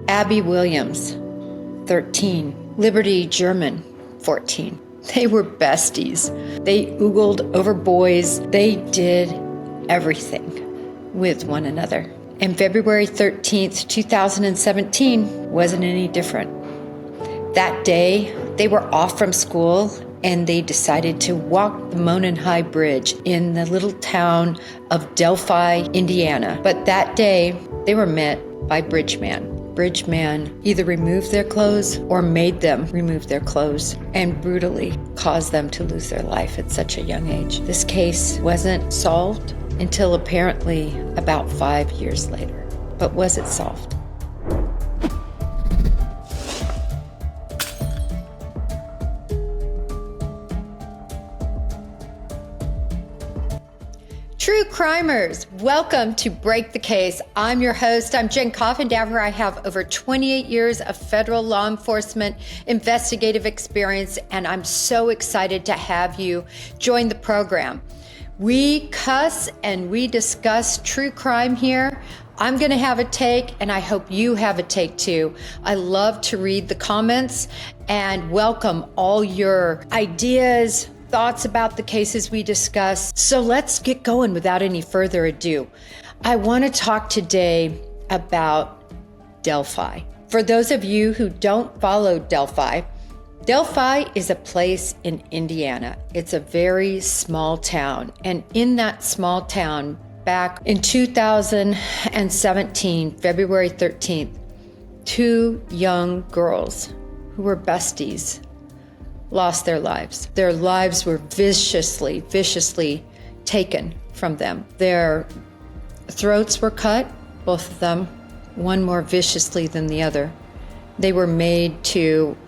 Abby Williams, 13. Liberty German, 14. They were besties. They oogled over boys. They did everything with one another. And February 13th, 2017 wasn't any different. That day, they were off from school and they decided to walk the Monon High Bridge in the little town of Delphi, Indiana. But that day, they were met by Bridgeman. Bridgeman either removed their clothes or made them remove their clothes and brutally caused them to lose their life at such a young age. This case wasn't solved until apparently about 5 years later. But was it solved? True crimers, welcome to Break the Case. I'm your host. I'm Jen Coffindafer. I have over 28 years of federal law enforcement investigative experience, and I'm so excited to have you join the program. We cuss and we discuss true crime here. I'm going to have a take, and I hope you have a take too. I love to read the comments and welcome all your ideas, thoughts about the cases we discuss. So let's get going without any further ado. I want to talk today about Delphi. For those of you who don't follow Delphi, Delphi is a place in Indiana. It's a very small town. And in that small town, back in 2017, February 13th, two young girls who were besties lost their lives. Their lives were viciously taken from them. Their throats were cut, both of them, one more viciously than the other. They were made to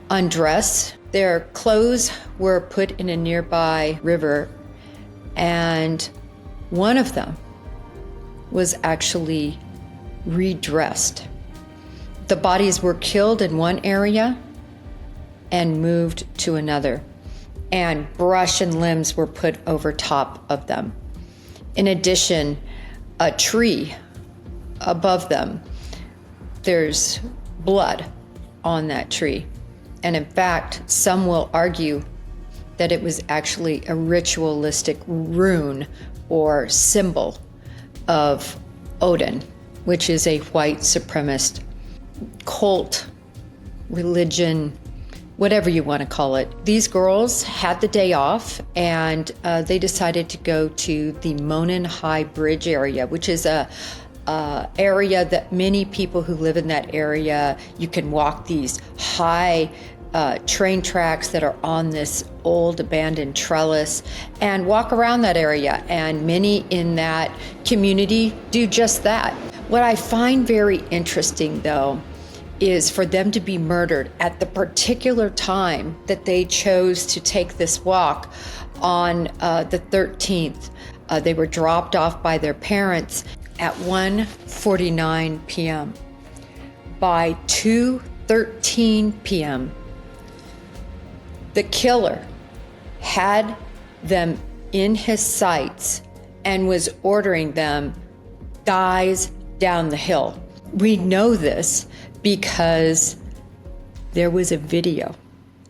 undress. Their clothes were put in a nearby river, and one of them was actually redressed. The bodies were killed in one area and moved to another, and brush and limbs were put over top of them. In addition, a tree above them, there's blood on that tree. And in fact, some will argue that it was actually a ritualistic rune or symbol of Odin, which is a white supremacist cult, religion, whatever you want to call it. These girls had the day off, and they decided to go to the Monon High Bridge area, which is a area that many people who live in that area, you can walk these high train tracks that are on this old abandoned trellis and walk around that area. And many in that community do just that. What I find very interesting, though, is for them to be murdered at the particular time that they chose to take this walk on the 13th. They were dropped off by their parents at 1:49 p.m. By 2:13 p.m., the killer had them in his sights and was ordering them, guys, down the hill. We know this because there was a video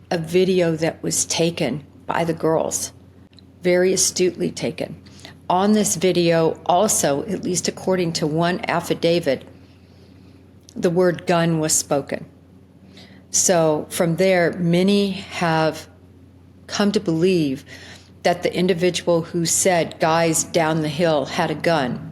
that was taken by the girls, very astutely taken. On this video also, at least according to one affidavit, the word gun was spoken. So from there, many have come to believe that the individual who said guys down the hill had a gun.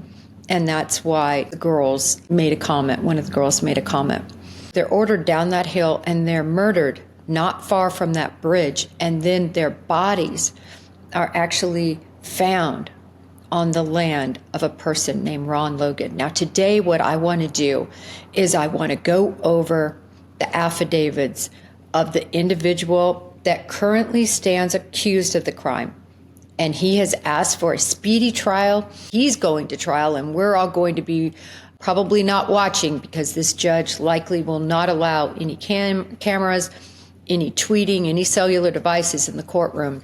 And that's why the girls made a comment. One of the girls made a comment. They're ordered down that hill and they're murdered not far from that bridge. And then their bodies are actually found on the land of a person named Ron Logan. Now today, what I want to do is I want to go over the affidavits of the individual that currently stands accused of the crime. And he has asked for a speedy trial. He's going to trial, and we're all going to be probably not watching because this judge likely will not allow any cameras, any tweeting, any cellular devices in the courtroom.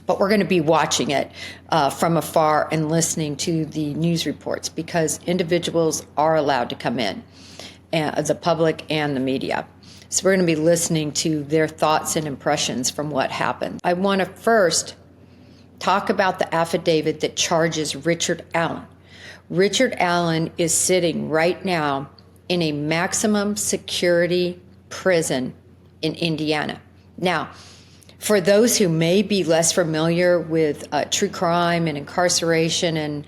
But we're going to be watching it from afar and listening to the news reports because individuals are allowed to come in. the public and the media. So we're going to be listening to their thoughts and impressions from what happened. I want to first talk about the affidavit that charges Richard Allen. Richard Allen is sitting right now in a maximum security prison in Indiana. Now, for those who may be less familiar with true crime and incarceration and,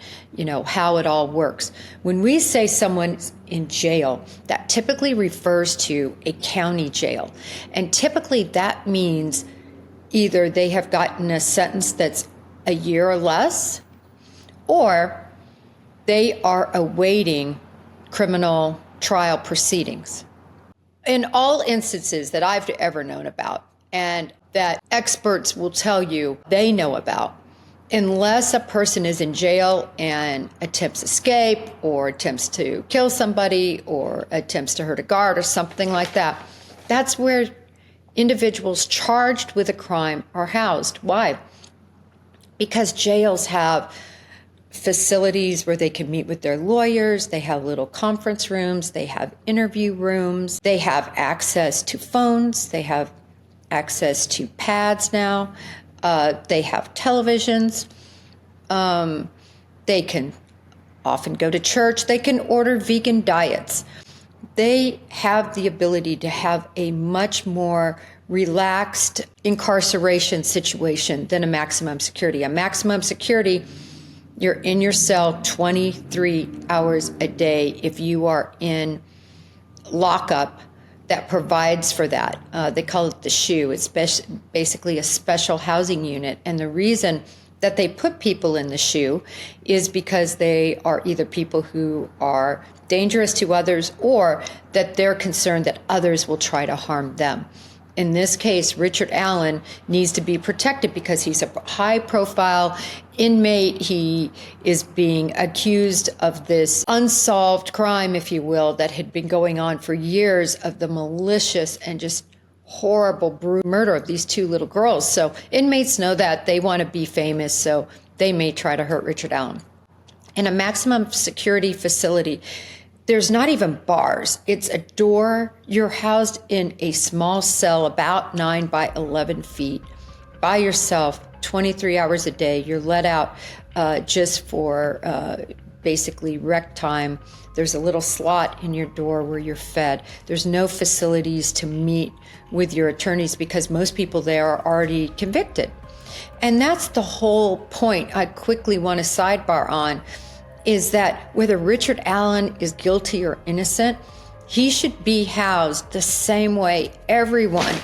how it all works, when we say someone's in jail, that typically refers to a county jail. And typically that means either they have gotten a sentence that's a year or less, or they are awaiting criminal trial proceedings. In all instances that I've ever known about, and that experts will tell you they know about, unless a person is in jail and attempts escape or attempts to kill somebody or attempts to hurt a guard or something like that, that's where individuals charged with a crime are housed. Why? Because jails have facilities where they can meet with their lawyers, they have little conference rooms, they have interview rooms, they have access to phones, they have access to pads now, they have televisions, they can often go to church, they can order vegan diets. They have the ability to have a much more relaxed incarceration situation than a maximum security. A maximum security, you're in your cell 23 hours a day if you are in lockup that provides for that. They call it the SHU. It's basically a special housing unit. And the reason that they put people in the SHU is because they are either people who are dangerous to others or that they're concerned that others will try to harm them. In this case, Richard Allen needs to be protected because he's a high-profile inmate. He is being accused of this unsolved crime, if you will, that had been going on for years, of the malicious and just horrible, brutal murder of these two little girls. So inmates know that. They want to be famous, so they may try to hurt Richard Allen. In a maximum security facility, there's not even bars. It's a door. You're housed in a small cell about 9 by 11 feet by yourself 23 hours a day. You're let out just for basically rec time. There's a little slot in your door where you're fed. There's no facilities to meet with your attorneys because most people there are already convicted. And that's the whole point I quickly want to sidebar on, is that whether Richard Allen is guilty or innocent, he should be housed the same way everyone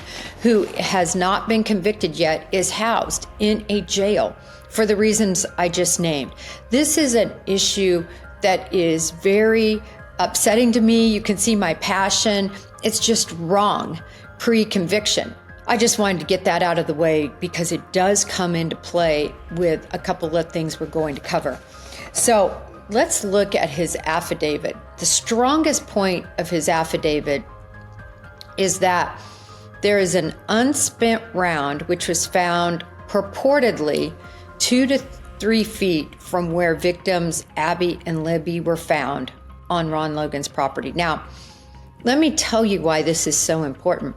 who has not been convicted yet is housed, in a jail, for the reasons I just named. This is an issue that is very upsetting to me. You can see my passion. It's just wrong pre-conviction. I just wanted to get that out of the way because it does come into play with a couple of things we're going to cover. So let's look at his affidavit. The strongest point of his affidavit is that there is an unspent round which was found purportedly 2 to 3 feet from where victims Abby and Libby were found on Ron Logan's property. Now, let me tell you why this is so important.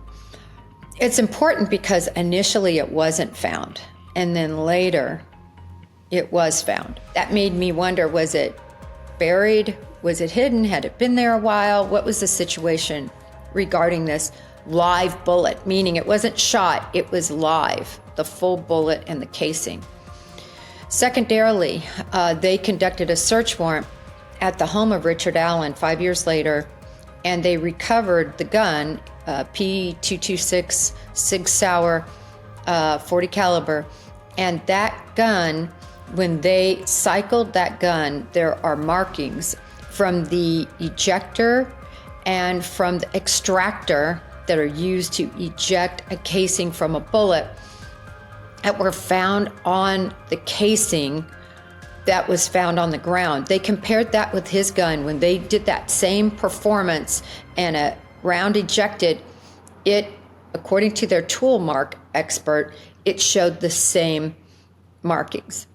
It's important because initially it wasn't found, and then later it was found. That made me wonder, was it buried? Was it hidden? Had it been there a while? What was the situation regarding this live bullet? Meaning it wasn't shot, it was live, the full bullet and the casing. Secondarily, they conducted a search warrant at the home of Richard Allen 5 years later, and they recovered the gun, P226 Sig Sauer 40 caliber, and that gun, when they cycled that gun, there are markings from the ejector and from the extractor that are used to eject a casing from a bullet that were found on the casing that was found on the ground. They compared that with his gun. When they did that same performance and a round ejected, it, according to their tool mark expert, it showed the same markings.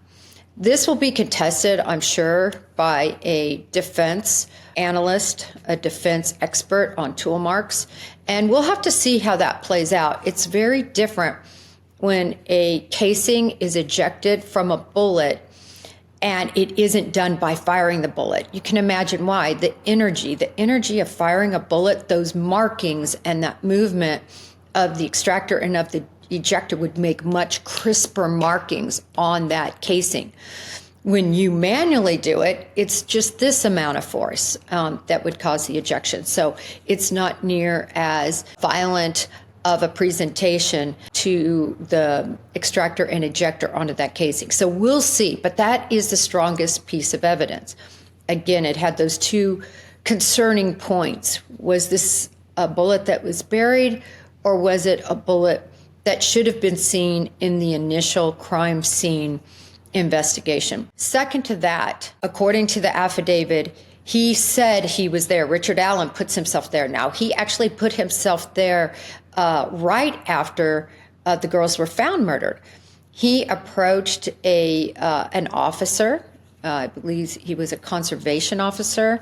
This will be contested, I'm sure, by a defense analyst, a defense expert on tool marks, and we'll have to see how that plays out. It's very different when a casing is ejected from a bullet and it isn't done by firing the bullet. You can imagine why. The energy of firing a bullet, those markings and that movement of the extractor and of the ejector would make much crisper markings on that casing. When you manually do it, it's just this amount of force that would cause the ejection. So it's not near as violent of a presentation to the extractor and ejector onto that casing. So we'll see, but that is the strongest piece of evidence. Again, it had those two concerning points. Was this a bullet that was buried, or was it a bullet that should have been seen in the initial crime scene investigation? Second to that, according to the affidavit, he said he was there. Richard Allen puts himself there. Now, he actually put himself there right after the girls were found murdered. He approached an officer, I believe he was a conservation officer,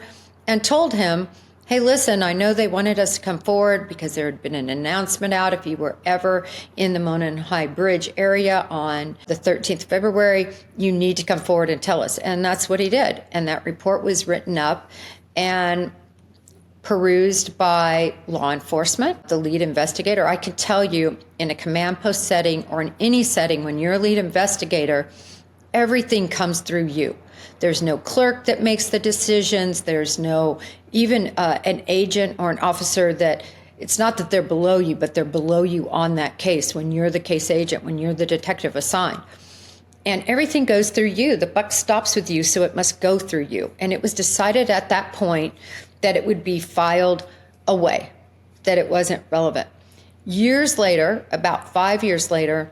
and told him, hey, listen, I know they wanted us to come forward because there had been an announcement out if you were ever in the Monon High Bridge area on the 13th of February, you need to come forward and tell us. And that's what he did. And that report was written up and perused by law enforcement, the lead investigator. I can tell you, in a command post setting or in any setting, when you're a lead investigator, everything comes through you. There's no clerk that makes the decisions. There's no even an agent or an officer that, it's not that they're below you, but they're below you on that case when you're the case agent, when you're the detective assigned. And everything goes through you. The buck stops with you, so it must go through you. And it was decided at that point that it would be filed away, that it wasn't relevant. Years later, about 5 years later,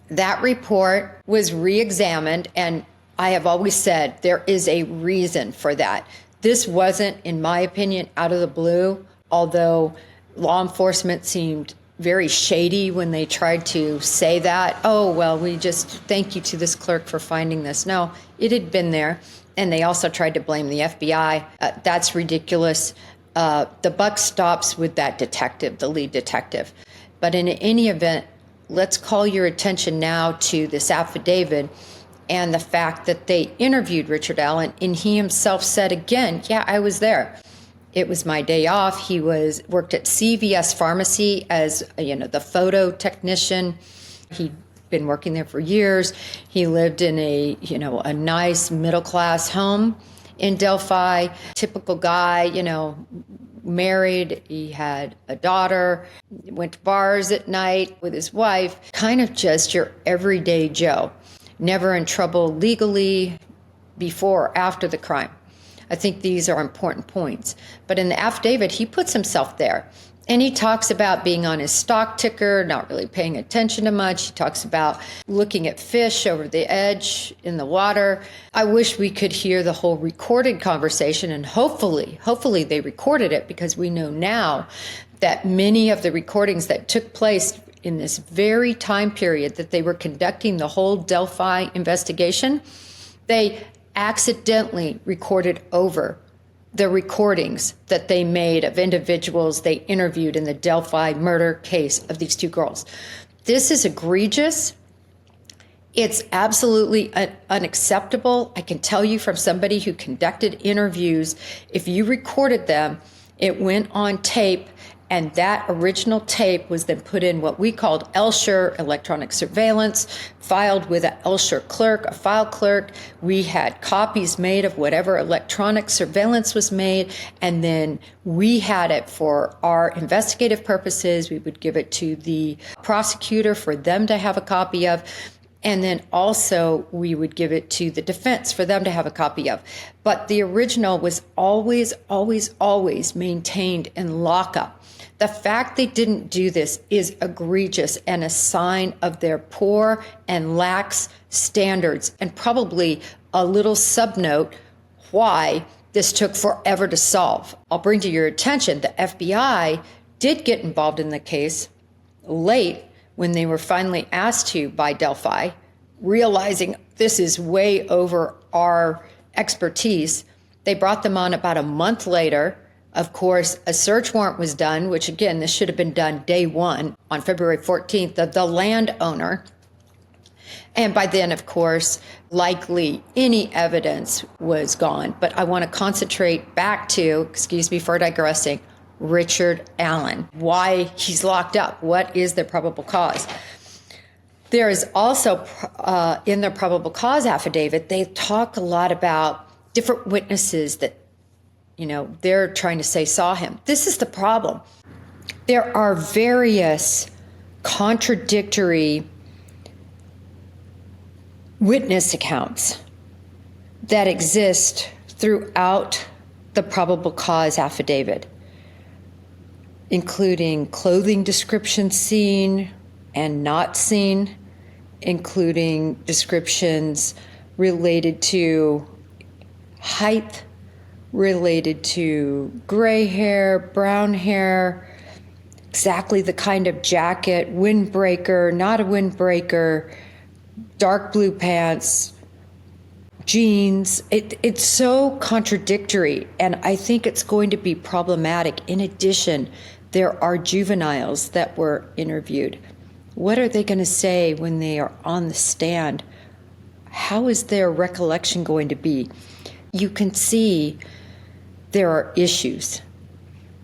that report was re-examined, and I have always said there is a reason for that. This wasn't, in my opinion, out of the blue, although law enforcement seemed very shady when they tried to say that. Oh, well, we just thank you to this clerk for finding this. No, it had been there. And they also tried to blame the FBI. That's ridiculous. The buck stops with that detective, the lead detective. But in any event, let's call your attention now to this affidavit and the fact that they interviewed Richard Allen, and he himself said again, yeah, I was there. It was my day off. He worked at CVS Pharmacy as the photo technician. He'd been working there for years. He lived in a nice middle class home in Delphi. Typical guy, married. He had a daughter. Went to bars at night with his wife. Kind of just your everyday Joe. Never in trouble legally before or after the crime. I think these are important points. But in the affidavit, he puts himself there. And he talks about being on his stock ticker, not really paying attention to much. He talks about looking at fish over the edge in the water. I wish we could hear the whole recorded conversation, and hopefully they recorded it, because we know now that many of the recordings that took place in this very time period that they were conducting the whole Delphi investigation, they accidentally recorded over the recordings that they made of individuals they interviewed in the Delphi murder case of these two girls. This is egregious. It's absolutely unacceptable. I can tell you from somebody who conducted interviews, if you recorded them, it went on tape, and that original tape was then put in what we called ELSHR, electronic surveillance, filed with an ELSHR clerk, a file clerk. We had copies made of whatever electronic surveillance was made, and then we had it for our investigative purposes. We would give it to the prosecutor for them to have a copy of. And then also we would give it to the defense for them to have a copy of. But the original was always, always, always maintained in lockup. The fact they didn't do this is egregious and a sign of their poor and lax standards, and probably a little subnote why this took forever to solve. I'll bring to your attention, the FBI did get involved in the case late when they were finally asked to by Delphi, realizing this is way over our expertise. They brought them on about a month later. Of course, a search warrant was done, which again, this should have been done day one on February 14th of the landowner. And by then, of course, likely any evidence was gone. But I want to concentrate back to, excuse me for digressing, Richard Allen, why he's locked up. What is the probable cause? There is also, in their probable cause affidavit, they talk a lot about different witnesses that, they're trying to say saw him. This is the problem. There are various contradictory witness accounts that exist throughout the probable cause affidavit, including clothing descriptions seen and not seen, including descriptions related to height, related to gray hair, brown hair, exactly the kind of jacket, windbreaker, not a windbreaker, dark blue pants, jeans. It's so contradictory, and I think it's going to be problematic. In addition, there are juveniles that were interviewed. What are they going to say when they are on the stand? How is their recollection going to be? You can see there are issues.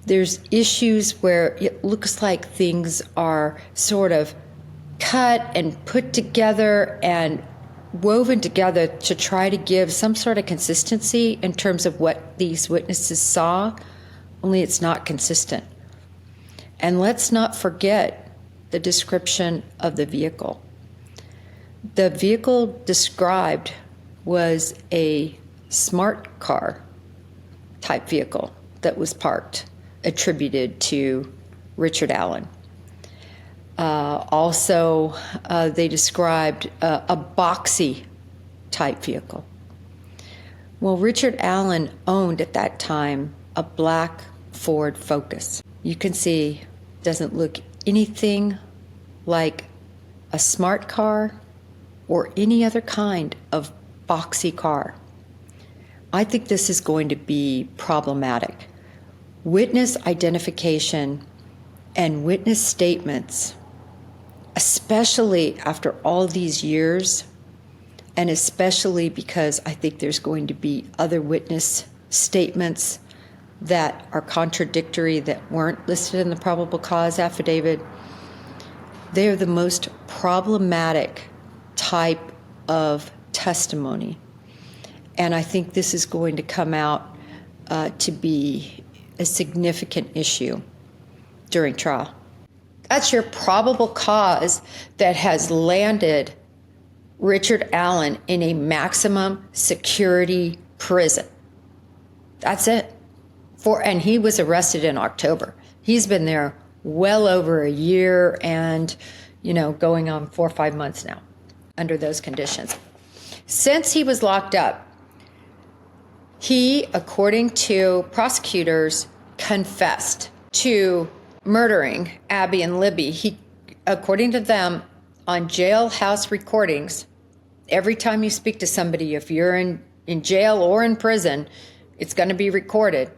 There's issues where it looks like things are sort of cut and put together and woven together to try to give some sort of consistency in terms of what these witnesses saw, only it's not consistent. And let's not forget the description of the vehicle. The vehicle described was a smart car type vehicle that was parked, attributed to Richard Allen. Also, they described a boxy type vehicle. Well, Richard Allen owned at that time a black Ford Focus. You can see it doesn't look anything like a smart car or any other kind of boxy car. I think this is going to be problematic. Witness identification and witness statements, especially after all these years, and especially because I think there's going to be other witness statements that are contradictory that weren't listed in the probable cause affidavit, they're the most problematic type of testimony. And I think this is going to come out to be a significant issue during trial. That's your probable cause that has landed Richard Allen in a maximum security prison. That's it. And he was arrested in October. He's been there well over a year and, going on 4 or 5 months now under those conditions. Since he was locked up, he, according to prosecutors, confessed to murdering Abby and Libby. He, according to them, on jailhouse recordings, every time you speak to somebody, if you're in jail or in prison, it's going to be recorded.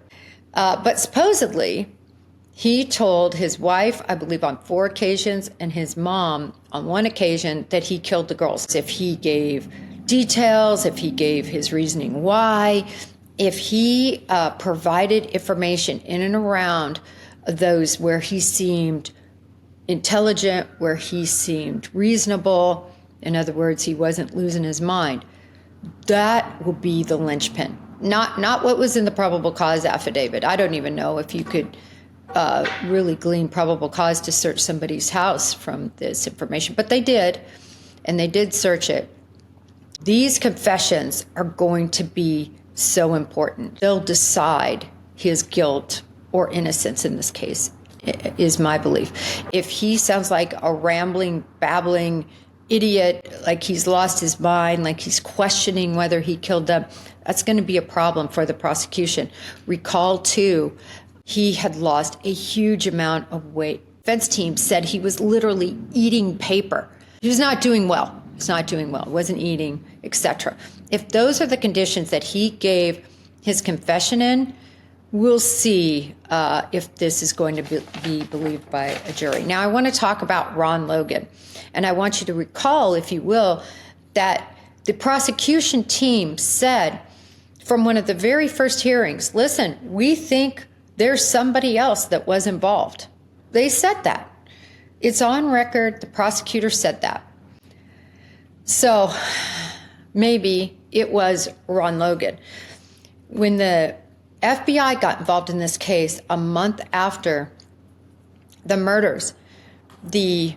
But supposedly, he told his wife, I believe on 4 occasions, and his mom on 1 occasion that he killed the girls. If he gave details, if he gave his reasoning why, if he provided information in and around those where he seemed intelligent, where he seemed reasonable, in other words, he wasn't losing his mind, that will be the linchpin. Not what was in the probable cause affidavit. I don't even know if you could really glean probable cause to search somebody's house from this information, but they did, and they did search it. These confessions are going to be so important. They'll decide his guilt or innocence in this case, is my belief. If he sounds like a rambling, babbling idiot, like he's lost his mind, like he's questioning whether he killed them, that's going to be a problem for the prosecution. Recall, too, he had lost a huge amount of weight. Defense team said he was literally eating paper. He was not doing well. was not doing well, wasn't eating, etc. If those are the conditions that he gave his confession in, we'll see if this is going to be believed by a jury. Now, I want to talk about Ron Logan, and I want you to recall, if you will, that the prosecution team said from one of the very first hearings, listen, we think there's somebody else that was involved. They said that. It's on record. The prosecutor said that. So maybe it was Ron Logan. When the FBI got involved in this case a month after the murders, the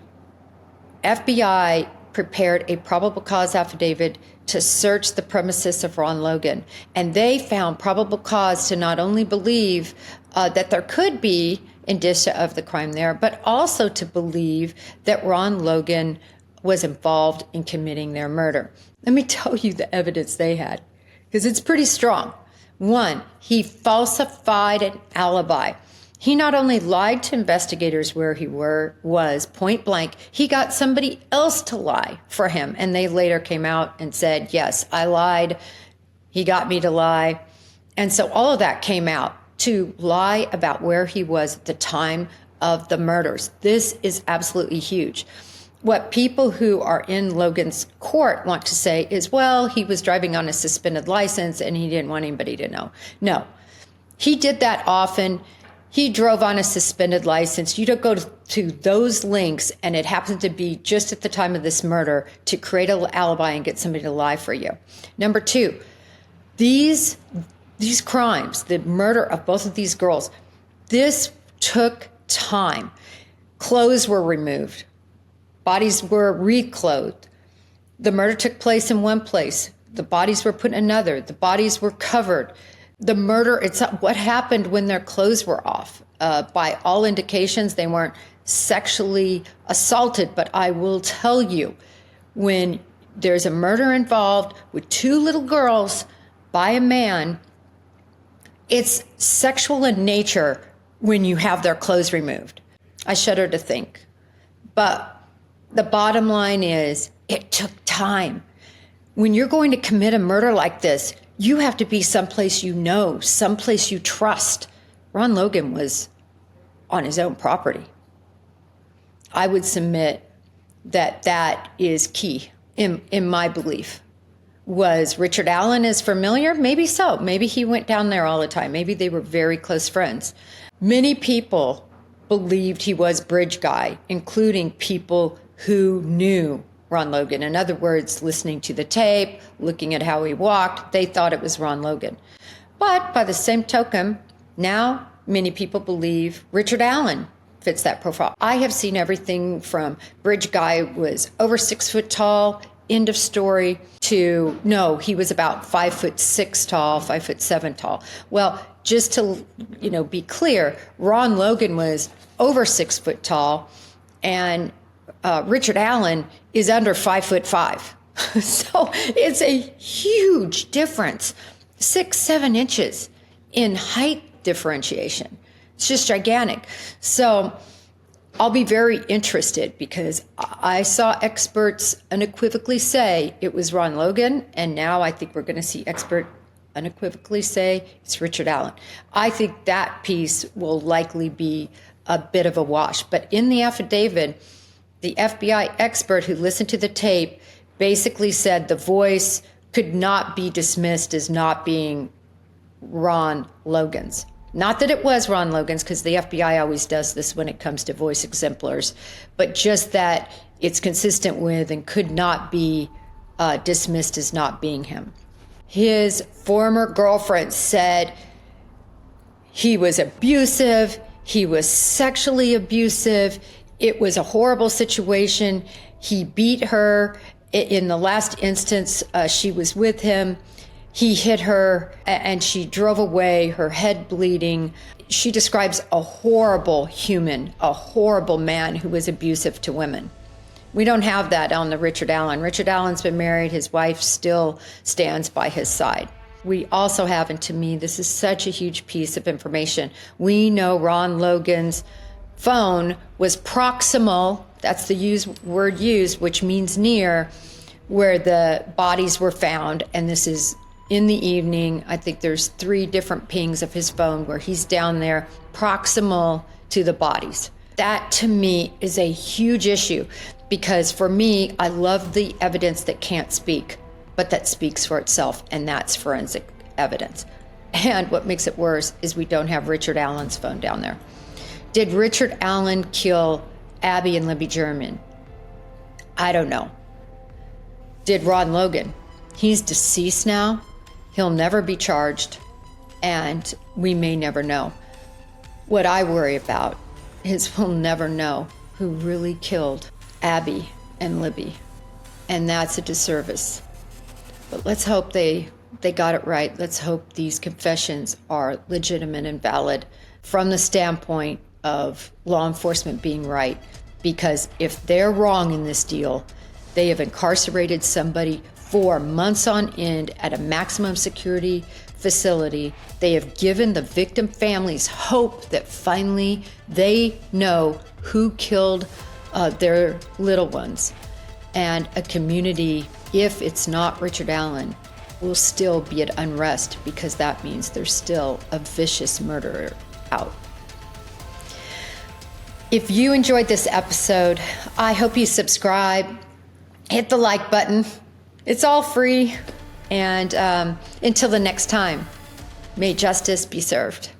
FBI prepared a probable cause affidavit to search the premises of Ron Logan. And they found probable cause to not only believe that there could be indicia of the crime there, but also to believe that Ron Logan was involved in committing their murder. Let me tell you the evidence they had, because it's pretty strong. One, he falsified an alibi. He not only lied to investigators where he was point blank, he got somebody else to lie for him. And they later came out and said, yes, I lied. He got me to lie. And so all of that came out, to lie about where he was at the time of the murders. This is absolutely huge. What people who are in Logan's court want to say is, well, he was driving on a suspended license and he didn't want anybody to know. No, he did that often. He drove on a suspended license. You don't go to those links, and it happened to be just at the time of this murder, to create an alibi and get somebody to lie for you. Number two, these crimes, the murder of both of these girls, this took time. Clothes were removed. Bodies were reclothed. The murder took place in one place. The bodies were put in another. The bodies were covered. The murder, what happened when their clothes were off. By all indications, they weren't sexually assaulted. But I will tell you, when there's a murder involved with two little girls by a man, it's sexual in nature when you have their clothes removed. I shudder to think. But the bottom line is, it took time. When you're going to commit a murder like this, you have to be someplace you know, someplace you trust. Ron Logan was on his own property. I would submit that that is key in my belief. Was Richard Allen as familiar? Maybe so. Maybe he went down there all the time. Maybe they were very close friends. Many people believed he was Bridge Guy, including people who knew Ron Logan. In other words, listening to the tape, looking at how he walked, they thought it was Ron Logan. But by the same token, now many people believe Richard Allen fits that profile. I have seen everything from Bridge Guy was over 6 foot tall, end of story, to no, he was about 5'6" tall, 5'7" tall. Well, just to be clear, Ron Logan was over 6 foot tall, and Richard Allen is under 5'5". So it's a huge difference, 6-7 inches in height differentiation. It's just gigantic. So I'll be very interested, because I saw experts unequivocally say it was Ron Logan, and now I think we're going to see expert unequivocally say it's Richard Allen. I think that piece will likely be a bit of a wash. But in the affidavit, the FBI expert who listened to the tape basically said the voice could not be dismissed as not being Ron Logan's. Not that it was Ron Logan's, because the FBI always does this when it comes to voice exemplars, but just that it's consistent with and could not be dismissed as not being him. His former girlfriend said he was abusive, he was sexually abusive, it was a horrible situation. He beat her. In the last instance, she was with him. He hit her and she drove away, her head bleeding. She describes a horrible human, a horrible man who was abusive to women. We don't have that on the Richard Allen. Richard Allen's been married. His wife still stands by his side. We also have, and to me, this is such a huge piece of information. We know Ron Logan's phone was proximal, that's the word used, which means near, where the bodies were found, and this is in the evening. I think there's 3 different pings of his phone where he's down there proximal to the bodies. That to me is a huge issue, because for me, I love the evidence that can't speak, but that speaks for itself, and that's forensic evidence. And what makes it worse is we don't have Richard Allen's phone down there. Did Richard Allen kill Abby and Libby German? I don't know. Did Ron Logan? He's deceased now. He'll never be charged, and we may never know. What I worry about is we'll never know who really killed Abby and Libby, and that's a disservice. But let's hope they got it right. Let's hope these confessions are legitimate and valid from the standpoint of law enforcement being right, because if they're wrong in this deal, they have incarcerated somebody for months on end at a maximum security facility. They have given the victim families hope that finally they know who killed their little ones. And a community, if it's not Richard Allen, will still be at unrest, because that means there's still a vicious murderer out. If you enjoyed this episode, I hope you subscribe, hit the like button. It's all free. And until the next time, may justice be served.